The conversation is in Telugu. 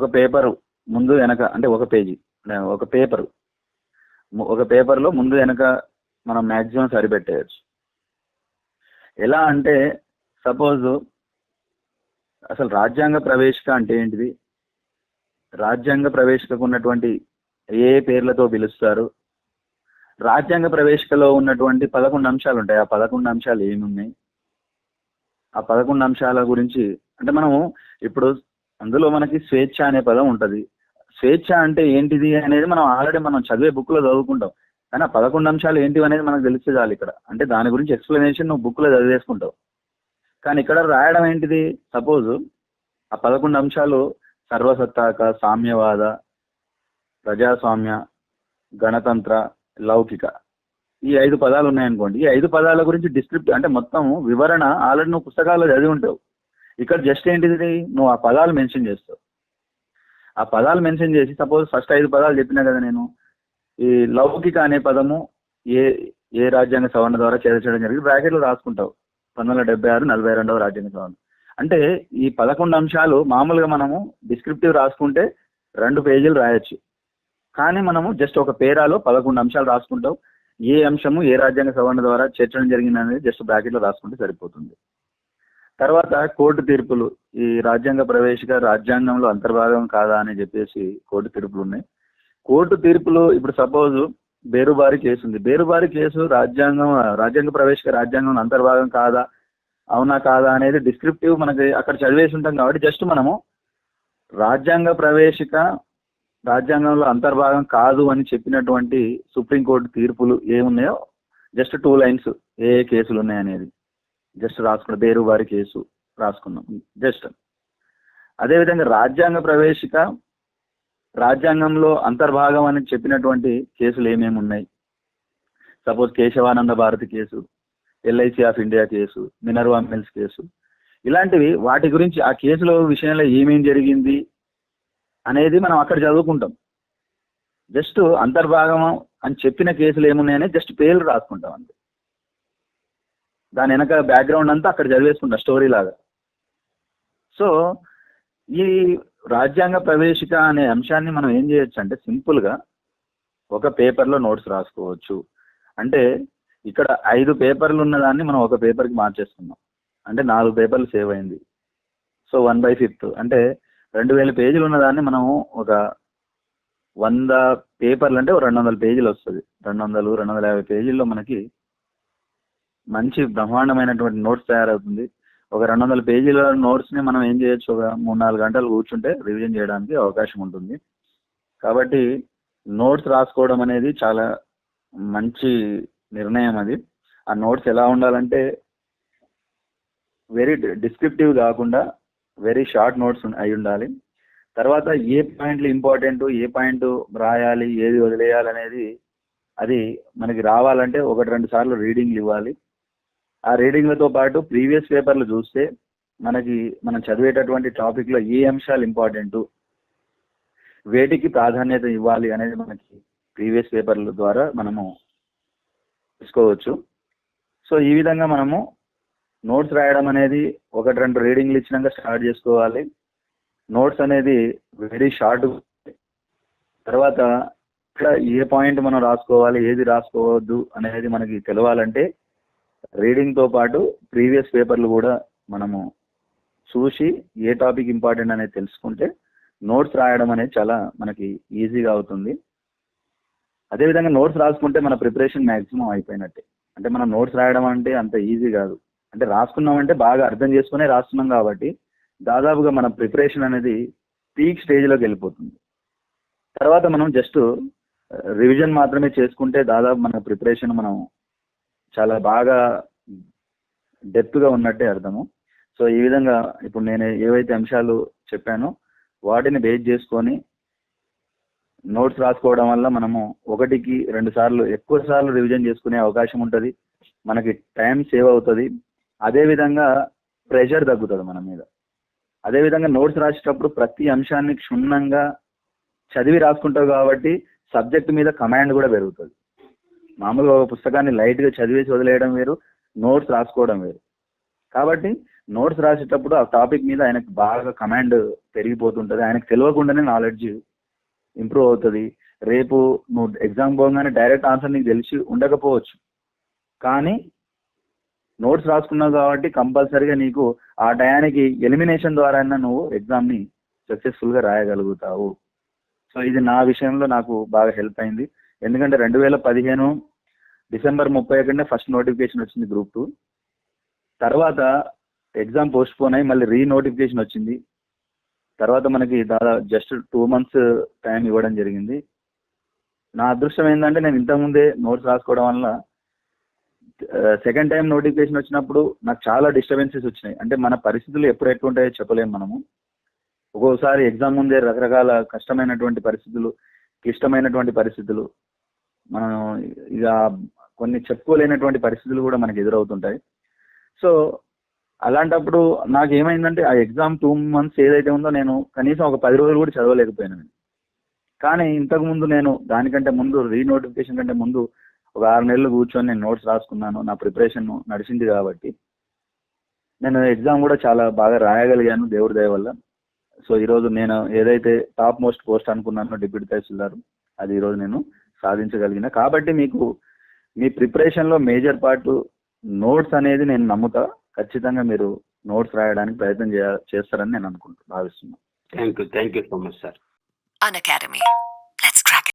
ఒక పేపరు ముందు వెనక అంటే ఒక పేజీ, ఒక పేపర్లో ముందు వెనక మనం మ్యాక్సిమం సరిపెట్టేయచ్చు. ఎలా అంటే సపోజ్ అసలు రాజ్యాంగ ప్రవేశిక అంటే ఏంటిది, రాజ్యాంగ ప్రవేశికకు ఉన్నటువంటి ఏ పేర్లతో పిలుస్తారు, రాజ్యాంగ ప్రవేశికలో ఉన్నటువంటి 11 అంశాలు ఉంటాయి. ఆ 11 అంశాలు ఏమున్నాయి, ఆ 11 అంశాల గురించి అంటే మనము ఇప్పుడు అందులో మనకి స్వేచ్ఛ అనే పదం ఉంటుంది. స్వేచ్ఛ అంటే ఏంటిది అనేది మనం ఆల్రెడీ మనం చదివే బుక్లో చదువుకుంటాం. కానీ ఆ 11 అంశాలు ఏంటివి అనేది మనకు తెలిస్తే చాలు ఇక్కడ. అంటే దాని గురించి ఎక్స్ప్లెనేషన్ నువ్వు బుక్లో చదివేసుకుంటావు. కానీ ఇక్కడ రాయడం ఏంటిది, సపోజ్ ఆ 11 అంశాలు సర్వసత్తాక, సామ్యవాద, ప్రజాస్వామ్య, గణతంత్ర, లౌకిక, ఈ 5 పదాలు ఉన్నాయనుకోండి. ఈ 5 పదాల గురించి డిస్క్రిప్టివ్ అంటే మొత్తం వివరణ ఆల్రెడీ నువ్వు పుస్తకాల్లో చదివి ఉంటావు. ఇక్కడ జస్ట్ ఏంటిది, నువ్వు ఆ పదాలు మెన్షన్ చేస్తావు. ఆ పదాలు మెన్షన్ చేసి సపోజ్ ఫస్ట్ 5 పదాలు చెప్పినా కదా నేను, ఈ లౌకిక అనే పదము ఏ రాజ్యాంగ సవరణ ద్వారా చేర్చడం జరిగింది బ్రాకెట్లో రాసుకుంటావు. 1976 42వ రాజ్యాంగ సవరణ. అంటే ఈ 11 అంశాలు మామూలుగా మనము డిస్క్రిప్టివ్ రాసుకుంటే 2 పేజీలు రాయొచ్చు. కానీ మనము జస్ట్ ఒక పేరాలో 11 అంశాలు రాసుకుంటాం. ఏ అంశము ఏ రాజ్యాంగ సవరణ ద్వారా చేర్చడం జరిగింది అనేది జస్ట్ బ్రాకెట్లో రాసుకుంటే సరిపోతుంది. తర్వాత కోర్టు తీర్పులు, ఈ రాజ్యాంగ ప్రవేశిక రాజ్యాంగంలో అంతర్భాగం కాదా అని చెప్పేసి కోర్టు తీర్పులు ఉన్నాయి. కోర్టు తీర్పులు ఇప్పుడు సపోజ్ బేరుబారి కేసు ఉంది. బేరుబారి కేసు రాజ్యాంగ ప్రవేశిక రాజ్యాంగంలో అంతర్భాగం కాదా, అవునా కాదా అనేది డిస్క్రిప్టివ్ మనకి అక్కడ చదివేసి ఉంటాం. కాబట్టి జస్ట్ మనము రాజ్యాంగ ప్రవేశిక రాజ్యాంగంలో అంతర్భాగం కాదు అని చెప్పినటువంటి సుప్రీంకోర్టు తీర్పులు ఏమున్నాయో జస్ట్ 2 లైన్స్ ఏ కేసులు ఉన్నాయనేది జస్ట్ రాసుకున్నాం. బేరుబారి కేసు రాసుకున్నాం జస్ట్. అదేవిధంగా రాజ్యాంగ ప్రవేశిక రాజ్యాంగంలో అంతర్భాగం అని చెప్పినటువంటి కేసులు ఏమేమి ఉన్నాయి, suppose Kesavananda Bharati case, LIC of India case, Minerva mills case, ఇలాంటివి వాటి గురించి ఆ కేసుల విషయంలో ఏమేం జరిగింది అనేది మనం అక్కడ చదువుకుంటాం. జస్ట్ అంతర్భాగం అని చెప్పిన కేసులు ఏమున్నాయని జస్ట్ పేర్లు రాసుకుంటాం అంతే. దాని వెనక బ్యాక్గ్రౌండ్ అంతా అక్కడ చదివేసుకుంటాం స్టోరీ లాగా. సో ఈ రాజ్యాంగ ప్రవేశిక అనే అంశాన్ని మనం ఏం చేయొచ్చు అంటే సింపుల్గా ఒక పేపర్లో నోట్స్ రాసుకోవచ్చు. అంటే ఇక్కడ 5 పేపర్లు ఉన్నదాన్ని మనం ఒక పేపర్కి మార్చేస్తున్నాం అంటే 4 పేపర్లు సేవ్ అయింది. సో 1/5 అంటే 2000 పేజీలు ఉన్నదాన్ని మనము ఒక 100 పేపర్లు అంటే 200 పేజీలు వస్తుంది. 200-250 పేజీల్లో మనకి మంచి బ్రహ్మాండమైనటువంటి నోట్స్ తయారవుతుంది. ఒక 200 పేజీల నోట్స్ని మనం ఏం చేయొచ్చు, ఒక 3-4 గంటలు కూర్చుంటే రివిజన్ చేయడానికి అవకాశం ఉంటుంది. కాబట్టి నోట్స్ రాసుకోవడం అనేది చాలా మంచి నిర్ణయం. అది ఆ నోట్స్ ఎలా ఉండాలంటే వెరీ డిస్క్రిప్టివ్ కాకుండా వెరీ షార్ట్ నోట్స్ అయి ఉండాలి. తర్వాత ఏ పాయింట్లు ఇంపార్టెంట్, ఏ పాయింట్ రాయాలి, ఏది వదిలేయాలి అనేది అది మనకి రావాలంటే 1-2 సార్లు రీడింగ్లు ఇవ్వాలి. ఆ రీడింగ్లతో పాటు ప్రీవియస్ పేపర్లు చూస్తే మనం చదివేటటువంటి టాపిక్లో ఏ అంశాలు ఇంపార్టెంట్, వేటికి ప్రాధాన్యత ఇవ్వాలి అనేది మనకి ప్రీవియస్ పేపర్ల ద్వారా మనము తెలుసుకోవచ్చు. సో ఈ విధంగా మనము నోట్స్ రాయడం అనేది 1-2 రీడింగ్లు ఇచ్చినాక స్టార్ట్ చేసుకోవాలి. నోట్స్ అనేది వెరీ షార్ట్. తర్వాత ఇక్కడ ఏ పాయింట్ మనం రాసుకోవాలి, ఏది రాసుకోవద్దు అనేది మనకి తెలవాలంటే రీడింగ్తో పాటు ప్రీవియస్ పేపర్లు కూడా మనము చూసి ఏ టాపిక్ ఇంపార్టెంట్ అనేది తెలుసుకుంటే నోట్స్ రాయడం అనేది చాలా మనకి ఈజీగా అవుతుంది. అదేవిధంగా నోట్స్ రాసుకుంటే మన ప్రిపరేషన్ మ్యాక్సిమం అయిపోయినట్టే. అంటే మనం నోట్స్ రాయడం అంటే అంత ఈజీ కాదు. అంటే రాసుకున్నామంటే బాగా అర్థం చేసుకునే రాస్తున్నాం కాబట్టి దాదాపుగా మన ప్రిపరేషన్ అనేది పీక్ స్టేజ్లోకి వెళ్ళిపోతుంది. తర్వాత మనం జస్ట్ రివిజన్ మాత్రమే చేసుకుంటే దాదాపు మన ప్రిపరేషన్ మనం చాలా బాగా డెప్త్గా ఉన్నట్టే అర్థము. సో ఈ విధంగా ఇప్పుడు నేను ఏవైతే అంశాలు చెప్పానో వాటిని బేస్ చేసుకొని నోట్స్ రాసుకోవడం వల్ల మనము 1-2 సార్లు ఎక్కువ సార్లు రివిజన్ చేసుకునే అవకాశం ఉంటుంది. మనకి టైం సేవ్ అవుతుంది. అదేవిధంగా ప్రెషర్ తగ్గుతుంది మన మీద. అదేవిధంగా నోట్స్ రాసేటప్పుడు ప్రతి అంశాన్ని క్షుణ్ణంగా చదివి రాసుకుంటావు కాబట్టి సబ్జెక్ట్ మీద కమాండ్ కూడా పెరుగుతుంది. మామూలుగా ఒక పుస్తకాన్ని లైట్గా చదివేసి వదిలేయడం వేరు, నోట్స్ రాసుకోవడం వేరు. కాబట్టి నోట్స్ రాసేటప్పుడు ఆ టాపిక్ మీద ఆయనకు బాగా కమాండ్ పెరిగిపోతుంటుంది, ఆయనకు తెలియకుండానే నాలెడ్జ్ ఇంప్రూవ్ అవుతుంది. రేపు నువ్వు ఎగ్జామ్ పోగానే డైరెక్ట్ ఆన్సర్ నీకు తెలిసి ఉండకపోవచ్చు, కానీ నోట్స్ రాసుకున్నావు కాబట్టి కంపల్సరీగా నీకు ఆ టయానికి ఎలిమినేషన్ ద్వారా నువ్వు ఎగ్జామ్ని సక్సెస్ఫుల్గా రాయగలుగుతావు. సో ఇది నా విషయంలో నాకు బాగా హెల్ప్ అయింది. ఎందుకంటే 2015 డిసెంబర్ 31 ఫస్ట్ నోటిఫికేషన్ వచ్చింది గ్రూప్ 2. తర్వాత ఎగ్జామ్ పోస్ట్ పోన్ అయ్యి మళ్ళీ నోటిఫికేషన్ వచ్చింది. తర్వాత మనకి దాదాపు జస్ట్ 2 months టైం ఇవ్వడం జరిగింది. నా అదృష్టం ఏంటంటే నేను ఇంతకుముందే నోట్స్ రాసుకోవడం వల్ల సెకండ్ టైం నోటిఫికేషన్ వచ్చినప్పుడు నాకు చాలా డిస్టర్బెన్సెస్ వచ్చినాయి. అంటే మన పరిస్థితులు ఎప్పుడు ఎట్లుంటాయో చెప్పలేము మనము. ఒక్కోసారి ఎగ్జామ్ ముందే రకరకాల కష్టమైనటువంటి పరిస్థితులు, క్లిష్టమైనటువంటి పరిస్థితులు, మనం ఇక కొన్ని చెప్పుకోలేనటువంటి పరిస్థితులు కూడా మనకి ఎదురవుతుంటాయి. సో అలాంటప్పుడు నాకు ఏమైందంటే ఆ ఎగ్జామ్ 2 months ఏదైతే ఉందో నేను కనీసం ఒక 10 రోజులు కూడా చదవలేకపోయాను. కానీ ఇంతకుముందు నేను దానికంటే ముందు నోటిఫికేషన్ కంటే ముందు ఒక 6 నెలలు కూర్చొని నేను నోట్స్ రాసుకున్నాను. నా ప్రిపరేషన్ నడిచింది కాబట్టి నేను ఎగ్జామ్ కూడా చాలా బాగా రాయగలిగాను దేవుడి దయ వల్ల. సో ఈరోజు నేను ఏదైతే టాప్ మోస్ట్ పోస్ట్ అనుకున్నానో డిప్యూటీ తహసీల్దార్, అది ఈరోజు నేను సాధించగలిగిన. కాబట్టి మీకు మీ ప్రిపరేషన్లో మేజర్ పార్ట్ నోట్స్ అనేది నేను నమ్ముతా. ఖచ్చితంగా మీరు నోట్స్ రాయడానికి ప్రయత్నం చేస్తారని నేను భావిస్తున్నాను. Thank you so much sir. Unacademy.